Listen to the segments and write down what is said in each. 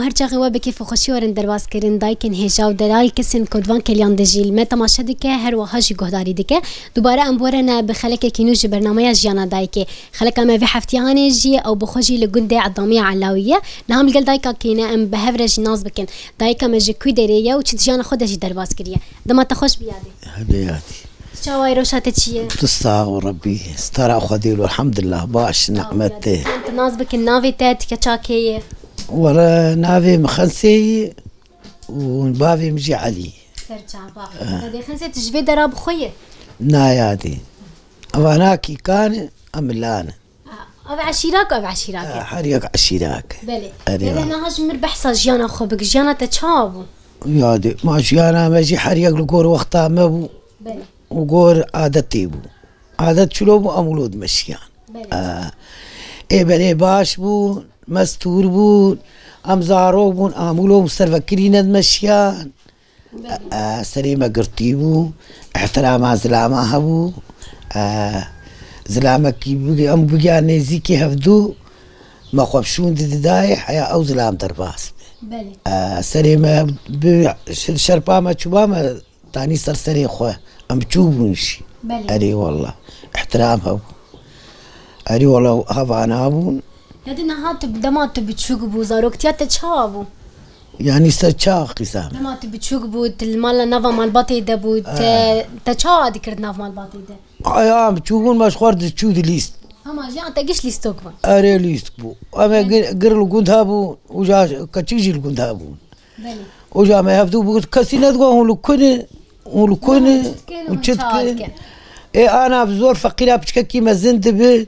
هرچاقی و بکیف خوشی ورن درواز کردن دایکن هجاو دلای کسین کدوان کلیان دجیل مت تماشا دکه هر وهاجی گهداری دکه دوباره ام بورن بخلک کینوج برنامه جیانا دایکه خلک ما في حفتیان جی او بخوجی لگنده عظامیه علاویه نهم القل دایکا کینه ام بهفرج ناز بکن دایکا مج کوی دریه و چت جیانا خودش درواز کریه دما تخوش بیادی هدياتي شواي روشات تشيه تستاغ ربي استرى خديل والحمد لله باش نعمته انت ناز بكن نافي تات كتشاكيه ورا نافي مخنسي ونبافي مجي علي سرچابا هذه خنسه تجبي دراب خويه نايادي واناكي كان املان او عشيراك او عشيراك حريق عشيراك بلي هذا انا هاج مربح جيانا خو بك جيانا تشابو يادي ما جيانا ماجي حريق لقور وقتها مبو بلي وقور عادتي بو عادت شلو بو امولود مشيان اي بلي باش بو مستور بو امزارو بون امولو مسترفكرين مشيان سليمة قرتي بو احترام زلامة هبو زلامة كي بقي ام بقي نيزيكي هفدو ما خوبشون داي حيا او زلام درباس بلي سليمة شربا ما تشوبا تاني سرسري خوه ام تشوبونشي اري والله احترامها اري والله هفانا ابو هذه نهات بدمات بتشوقبو زاروك تيات تشابو يعني سرچاق قسام دمات بتشوقبو المال نافا مال باطي دبو تشا ذكرت ناف مال باطي ده ايام تشوفون ما شخورد تشود ليست اما جا انت قش ليستوك با اري ليست بو اما قرل قندابو وجا كتشيجي القندابو بلي وجا ما يفدو بو كسينات هو لكن وتشتك اي انا بزور فقيره بتشكي مزند به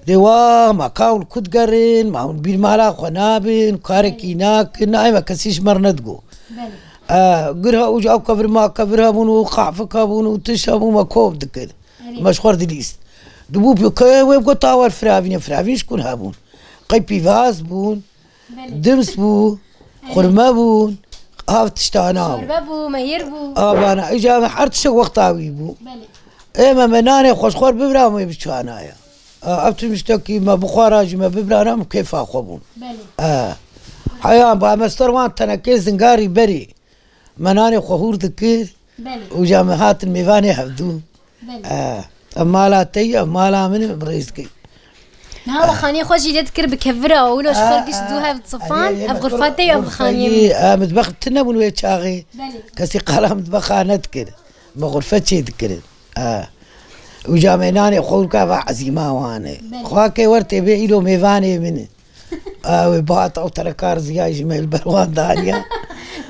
دوا ما كاول كود قرن ما بير مالا خنابين كاركيناك نايما كسيش مرندقو بلي قرها وجا كبر ما كبرها بونو قعفك بونو تشابو ما كوب دكر مشخور دليست دبو بيوكا ويبقى طاول فرافين شكون هابون قيبي فاز بون دمس بو خرما بون هاف تشتاناو شربابو ميربو بانا اجا حرت شو وقتاوي بو بلي ايما مناني خوش خور ببرا ما يبشانايا ابت مشتكي ما بخوراج ما ببرا كيف اخوبون بلي حيان با مستروان تنكيز زنقاري بري مناني خور ذكر بلي وجامعات الميفاني حفدو بلي امالا تي امالا من بريسكي نهار خاني خوشي يذكر بكفرة ولو شخر قشدوها بتصفان اب غرفتي اب خاني مطبخ تنبون ويتشاغي كسي قال مطبخ نذكر ما غرفتي يذكر وجامعناني خور كافا عزيمه وانا خواكي ورتي بيلو ميفاني من وباط او تركار زياج من البروان دانيا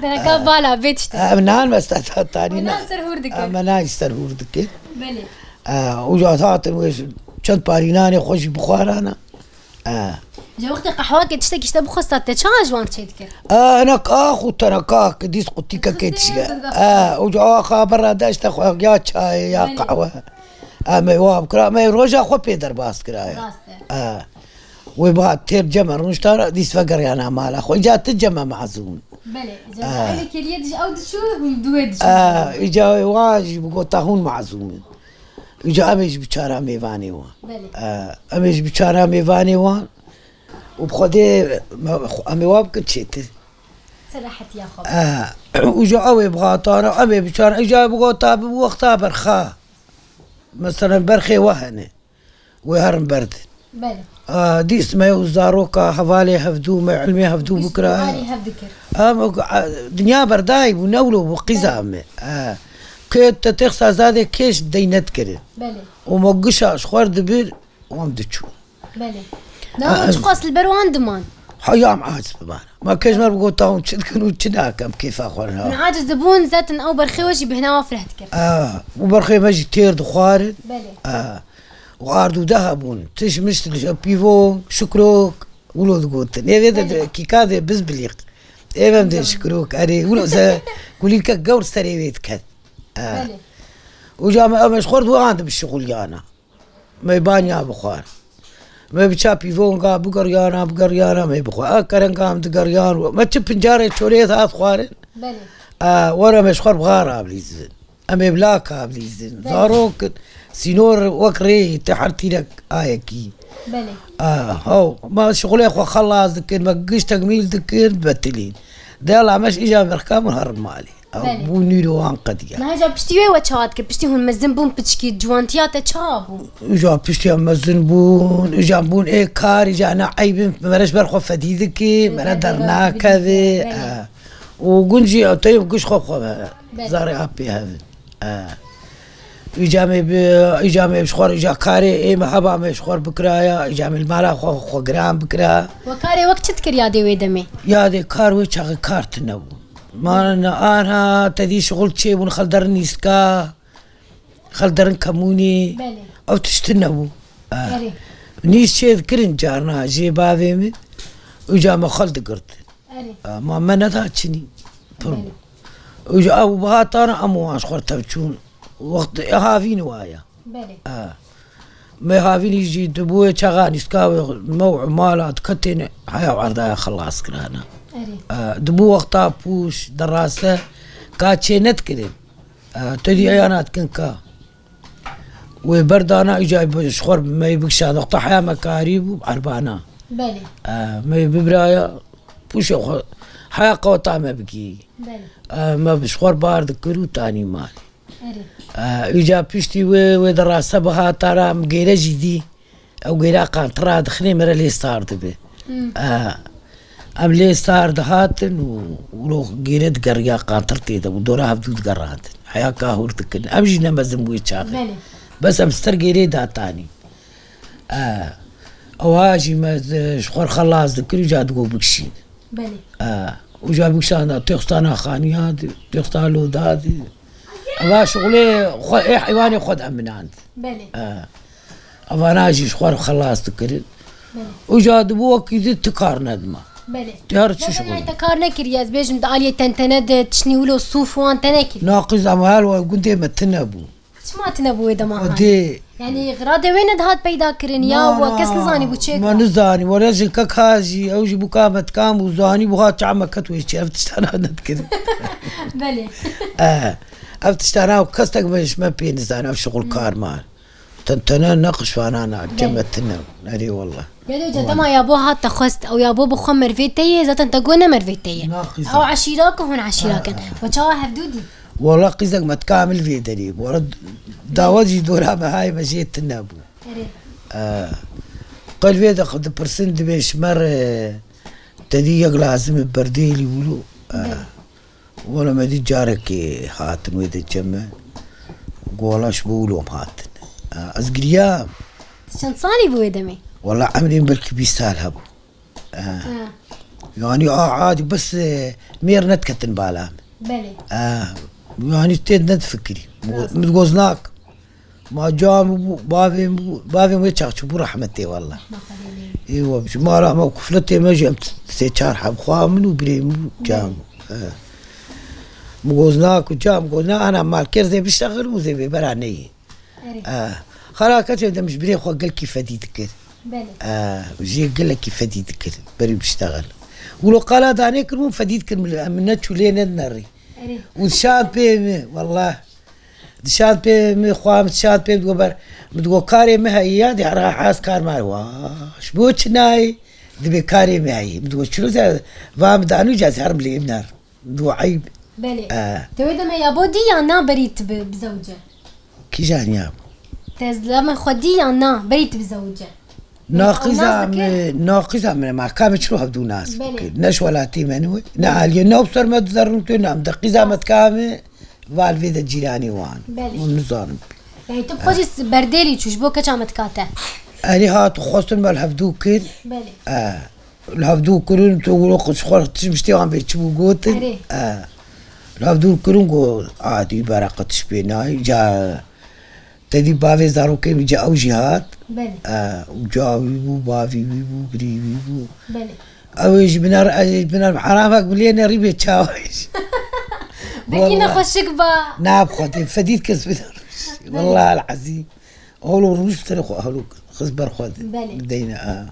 تركا بالا بيتشتا منان مستاتاني منان سرهور دكر منان سرهور دكر بلي وجاتات ويش چند باريناني خوش بخوارانا جا وقت قحواك تشتكي اشتا بخصتا تشان جوان تشيدكر انا اخو تركاك ديس قطيكا كيتشيا وجا خبر داشت اخو يا شاي يا قهوه ما يواب كرا ما يروجا خو بيدر باس كرايا ويبغى ترجمة رنشتار ديس فقر يعني مال اخو جا تجمع معزوم بلي جا كريد او شو دويد اجا واجب قطاهون معزومين اجا امش بشارع ميفاني وان بلي امش بشارع ميفاني وان وبخدي امي واب كتشيت سرحت يا خو وجا اوي بغا طار امي بشارع اجا بغا طاب وقتها برخا مثلا برخي وهنه ويهرم برد بلي ديس ما يوزاروكا حوالي هفدو ما علمي هفدو بكره حوالي هفدكر دنيا برداي ونولو وقزامه كيت تخسا زادي كيش دينت كره بلي وموقشا شخور دبير ومدتشو بلي نو تقاس البروان دمان حيام عاجز ببانا ما كيش ما بقول تاون تشدكنو تشناكم كيف اخورها من عاجز دبون ذات او برخي وجي بهنا وفرهتكر وبرخي ماجي تير دخوارن بلي وعردو ذهبون تش مشتل بيفون شكروك ولو قلت نبي كيكاد بزبليق ايه بدي شكروك اري ولو زي قولي لك قور سريويت كذا وجامع مشخور وعند بالشغل يانا ما يبان يا بخار ما بتشا بيفون قا بقريانا ما يبخوا كرن قام دقريان ما تشوف بنجاري شوريت هات خوارن بلي ورا مشخور بغارة بليز أما بلاكا بليزن زاروك سينور وكري تحرتي لك آيكي بله هو ما شغلي أخو خلاص ذكر ما قش تجميل ذكر بتلين ده لا مش إجا مركام الهرب مالي بو نيرو عن قديا ما هجا بشتي وشهاد كبشتي هون مزن بون بتشكي جوانتيات تشابو إجا بشتي مزن بون إجا بون إيه كار إجا أنا عيب مرش برخو فدي ذكي مردرنا كذا وقنجي طيب قش خو زاري أبي هذا إجامي بشخور إجا كاري إيه محبا مشخور بكرايا إجامي المالا خو جرام بكرا وكاري وقت تذكر يادي ويدمي يادي كار ويشغل كارت نبو ما أنا تدي شغل شيء ون خلدرني سكا خلدرن كموني أو تشتنبو نيش شيء ذكرن جارنا جي بافيمي وجامي خلد قرت ما منتاتشني وجا أبو بهاتانا أمو أشخور تبتشون وقت هافين وايا ما هافين يجي دبوي شغاني سكاوي موع مالا تكتين حياة وعرضها خلاص كرانا دبو وقتها بوش دراسة كاتشي نتكلم تدي ايانات كنكا وبردانا اجاي شخور ما يبكش وقتها حياة مكاريب عربانا ما يببرايا بوش حياة قوطع ما بكي ما بشخور بارد كرو تاني مالي إجا بيشتي ودراسة بها ترى مقيرة جدي أو قيرة قانطرة دخلي مرة لي ستار دبي أم لي ستار دهاتن ولو قيرة قرية قانطرتي دا ودورها بدود قرات حياة كاهور تكن أمجي نما زنبوي شاغي بس أمستر قيرة داتاني أواجي ما شخور خلاص ذكري جا تقو بكشين وجا بكشان تيخستانا خانيات تيخستان لودادي أبا شغلي إيه حيواني خد من عند أبا ناجي شخور خلاص تكرر وجا دبوك يدي تكار ندمة تهرت شو شغل تكار نكرياز بيجم دالية تنتند تشني ولو صوف وان تنكر ناقص أمهال وقلت ما تنبو شو ما تنبو إذا ما يعني غراضة وين دهات بيدا كرن يا وكس نزاني بوشيك ما نزاني ولا جي كاكازي أو جي بكامت كام وزاني بوها تعمكت ويشي عرفت أنا نتكلم بلي أفتشتنا وكستك مش ما بينزانا في شغل كار مال تنتنا نقش فانا جمتنا ناري والله يا جدا ما يا بو هات تخست او يا بو بخمر فيتي زات انت قونا مرفيتي او عشيراك هون عشيراك وشاوا حدودي والله قيزك ما تكامل في دريب ورد داوجي دورها بهاي مشيت النابو قال فيدا قد برسنت بيش مر تديق لازم برديلي ولو ولا ما دي جارك هاتن ويدا جمع وقولاش بولوم هاتن أزقريام شن صاني بويدمي والله عمرين بالك بيستاهل هبو يعني عادي بس مير نتكتن بالام بلي يعني تيد نتفكري متقوزناك ما جام بافي ويتشاك بو رحمتي والله ايوه ما راح موقفلتي ما جمت سيتشار حب خوامن وبريم جام مقوزناك وجام قوزنا انا مال كيرزي بيشتغل وزي بيبراني خلاص كتب مش بري خو قال كيف فدي ذكر بلي وجي قال لك كيف فدي ذكر بري بيشتغل ولو قال دانيك مو فديت من نتشو لين النري وشاد بي والله شاد بي خوام شاد بي مدغو كاري مهيا دي راح حاس كار مال واش بوتش ناي دبي كاري مهي مدغو شنو فام دانو جاز هرم لي منار مدغو عيب بلي تويدا ما يا بودي انا بريت بزوجه كي جاني يا تزلم خدي انا بريت بزوجه ناقصة من ما كانت تروح بدون ناس نش ولا تيمنوي نعالي نوبصر ما تزرنتو نعم دقيقة ما تكامل والفيدا جيراني وان ونزارن يعني تبقى برديلي تشوش بوكا كامت كاتا أنا هات خاصة ما الهفدو كل بلي الهفدو كلون تقولوا قص خالص تمشتي عم بيتشبو قوتن الهفدو كلون قو عادي برقة شبيناي جا تدي بافي زارو كم جا أو جهات بلي وجا ويبو بافي ويبو بري ويبو بلي أويش بنار حرامك بلينا ريبي تشاويش بكينا خشك با نعم خدي فديت كسب والله العظيم أولو روش تريخو أهلو خزبر خد بلي بدينا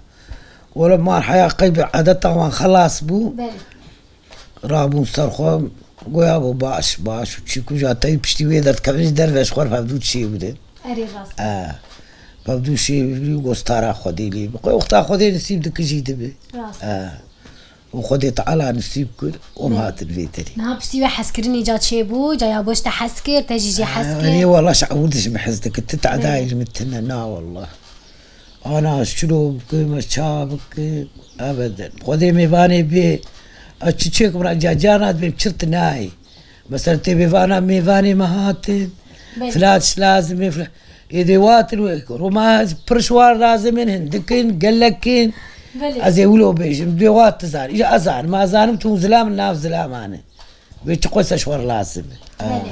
ولا ما الحياة قيب عادتها وان خلاص بو بلي رابون صرخو قوي ابو باش وتشيكو جاتي بشتي ويدرت كفنج درفش خور فبدو تشي بدن اري راست فبدو شي وستارا خدي لي بقى اختها خدي نسيب دك جيد به وخدي تعالى نسيب كل امهات الفيتري نها بشتي حسكرني جات شيبو جايا بوش تحسكر تجي حسكر انا والله شعودش بحزتك تتعداي المتنا نا والله انا شلوبك مشابك ابدا خدي ميفاني بي اتشيك مرا جاجانات بمشرت ناي مثلا تبي فانا ميفاني مهات فلاتش لازم يدوات روما برشوار لازم هندكن قلكين ازي ولو بيج دوات تزار اجا ازار ما زانم تو زلام ناف زلام انا بيت قوس اشوار لازم بعد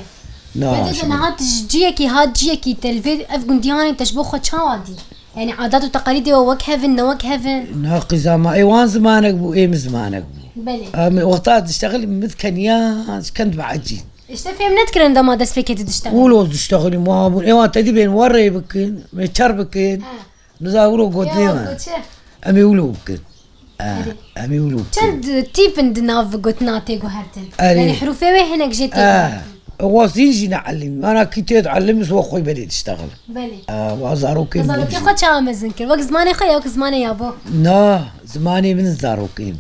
انا هات جيكي هات جيكي تلفي افغن دياني تشبو خو تشادي يعني عادات وتقاليد وكهفن نوكهفن ناقي زمان ايوان زمانك بو ايم زمانك بو بلي وقتها تشتغل مثكنيان كنت بعجين ايش تفهم نذكر عندما دس فيك تشتغل ولو تشتغلي ما ابو ايوان تدي بين وري بكين متشربكين نزاورو قلت لي امي ولو بكين امي ولو كند تيبن ناف قلت ناتي قهرتن يعني حروفي هناك جيتي واصلين جي نعلم انا كنت اتعلم سو اخوي بديت اشتغل بلي وزاروكين زاروكين خو تشام زنكر وقت زماني خيا وقت زماني يابو زماني من زاروكين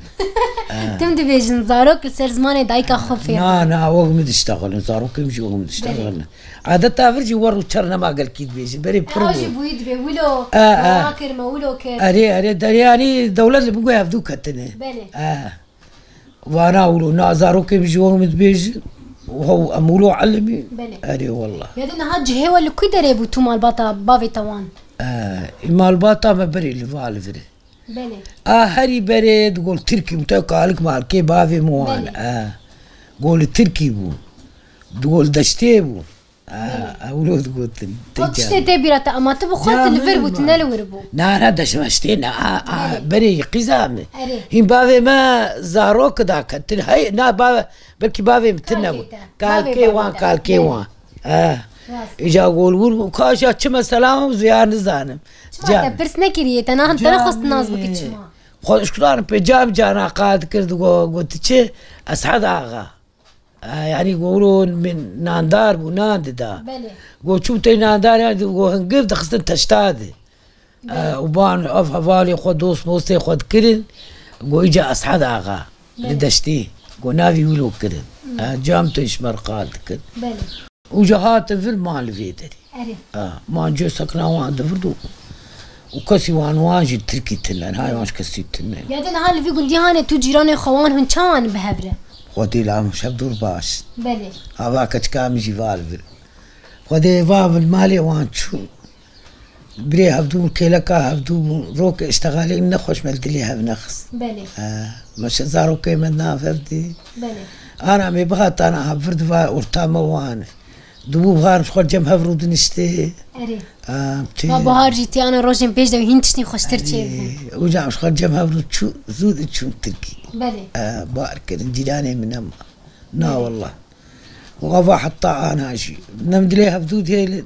تمدي بيجن زاروك سر زماني دايكا خفي وقت مد اشتغل زاروكين جي وقت اشتغل عادة فرجي ورو تشرنا ما قال كيد بيجي بري برو اجي بويد بيولو ماكر مولو كر اري يعني دولة اللي بقوا يفدو كتنه بلي وانا ولو زاروكين جي وقت بيجي وهو أمولو علمي بلي أري والله يا دنا هاد جهة ولا كي دريبو تو مال باتا بافي توان مال باتا ما بري اللي فالفري بلي هري بري تقول تركي متوقع مال كي بافي موان قول تركي بو تقول دشتي بو أولو تقول دشتي تبيرة أما تبو خلت الفربو تنالوربو نا دش مشتينا بري قزامي هين بافي ما زاروك ذاك هاي نا بافي بلكي بافي متنبو قال كي وان اجا قول وكاشا تشما سلام وزيار نزانم جا برس نكريه تنا خص ناس بك تشما خو شكرا بجاب جانا قاد كرد قلت تشي اسعد اغا يعني يقولون من ناندار وناند دا بلي قول شو تي ناندار يعني هنقف دخلت تشتادي وبان افالي خد دوس موستي خد كرن قول اجا اسعد اغا لدشتي قول نافي ولو كرن جامتو يشمر قال كرن بلي وجهات في المال فيدري ما جو سكنا وان دفردو وكسي وان واجد تركي تنن هاي واش كسي تنن يا دنا هالي في قول ديانه تو جيراني خوان هن كان بهبره خدي لام شبدور باش بلي هذاك كام جيفال خدي فاف المالي وان شو بري هبدو كيلكا هبدو روك اشتغالي إنه خوش ملتليها بنخس بلي مش زارو كيمن نافردي بلي أنا مي بغات أنا هفرد فا ورتاما وانا دبو بغار خود جم هفرود نشتي أري ما بهار جيتي أنا روجن بيج ده هين تشني خوشتر تشيف وجام خود جم هفرود شو زود شو تركي بلي بارك جيراني من أما نا والله وغفا حتى أنا شيء نمدلي هفدود هيل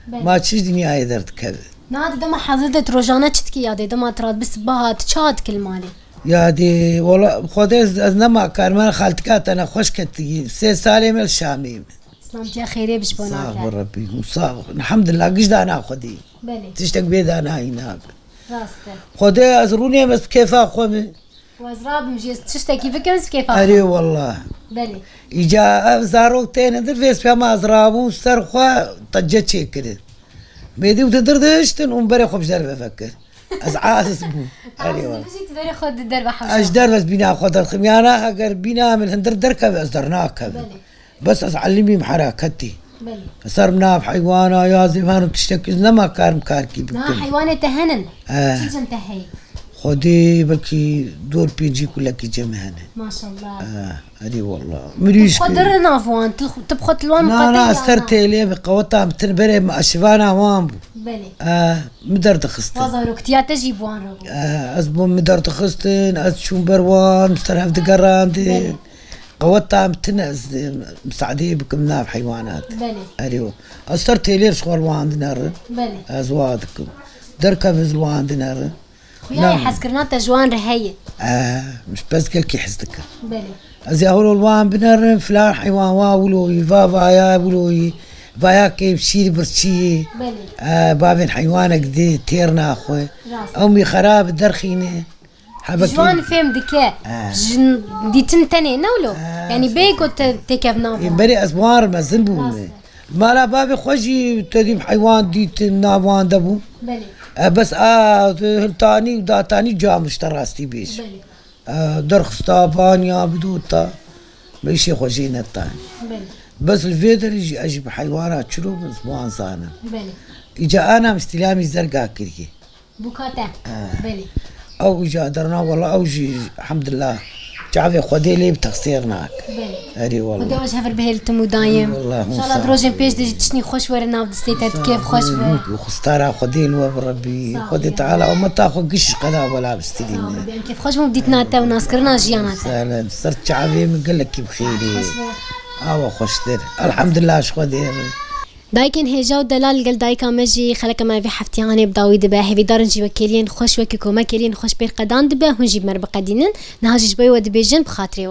ما تشدني هاي درت كذا نادي دما حضرت روجانا تشتكي يا دي دما تراد بس بها تشاد كل مالي يا دي والله خودز نما كان ما خالتكات انا خوش كتي 6 سالم الشامي سلامتي خيري بش بوناك صاغ ربي وصاغ الحمد لله قش انا خدي بلي تشتك بيد انا هنا راسته خدي ازروني بس كيف اخوي وزراب مجيز تشتكي بكم كيف اري والله بلي اجا زاروتين در فيس فما ازرابو سرخوا طجت شي كده بيدي وتدردشتن ومبري خبز بفكر ازعاس بو اري والله تبري خد الدرب حوش اش دربس بينا خد الخميانه اگر بينا من هندر دركب اصدرناك بس ازعلمي محركتي بلي فصرنا في حيوانه يا زمان تشتكي ما كان مكاركي لا حيوانه تهنن شو تنتهي خدي بلكي دور بيجي كلها كي جمهنه ما شاء الله ادي والله مريش قدر نافوان تبخت الوان مقطع لا استرت لي بقوتها متنبري مع شفانا وان بلي مدر تخستن وظهروا كتيا تجيب وان ربو ازبون مدر تخستن اشون بروان مسترهف دقراندي قوتها متنز مساعدي بكم ناف حيوانات بلي اريو استرت لي شغل وان دينار بلي ازوادكم دركب زوان دينار خويا حس كرناتا جوان رهية مش بس كي حسدك بلي ازي هولو الوان بنر فلان حيوان واولو يفافا يا بلو فايا كيف شيل برشي بلي بابين حيوانك دي تيرنا اخوي امي خراب درخينه حبك جوان فهم دكا دي تنتني نولو يعني بيكو تكفنا بري اسوار ما زنبو مالا بابي خوشي تديم حيوان دي نافوان دبو بلي بس هلتاني ودا تاني جا مشتراستي بيش بلي درخستا بانيا بدوتا بيشي خوشينا التاني بلي بس الفيدر يجي اجيب حيوانات شنو بس مو انسانه بلي اجا انا مستلامي زرقاء كركي بوكاتا بلي او اجا درنا والله او جي الحمد لله جعفي خدي لي بتقصيرناك بلي اري والله ودي واش هفر به التمو دايم والله ان شاء الله دروجين بيش دي تشني خوش ورنا ودستيتات كيف خوش وخستارا خدي له بربي خدي تعالى وما تاخذ قش قدا ولا بستليني كيف خوش مو بديت ناتا وناس كرنا جيانات سلام صرت جعفي من قال لك بخيري خوش دير الحمد لله شخدي دايكن هجاو دلال قال دايكا مجي خلك ما في حفتياني بداوي دبا هفي دارنجي وكيلين خوش وكي كوما كيلين خوش بير قدان دبا هنجيب مربقة دينن نهاجي جباي ودبيجن بخاطري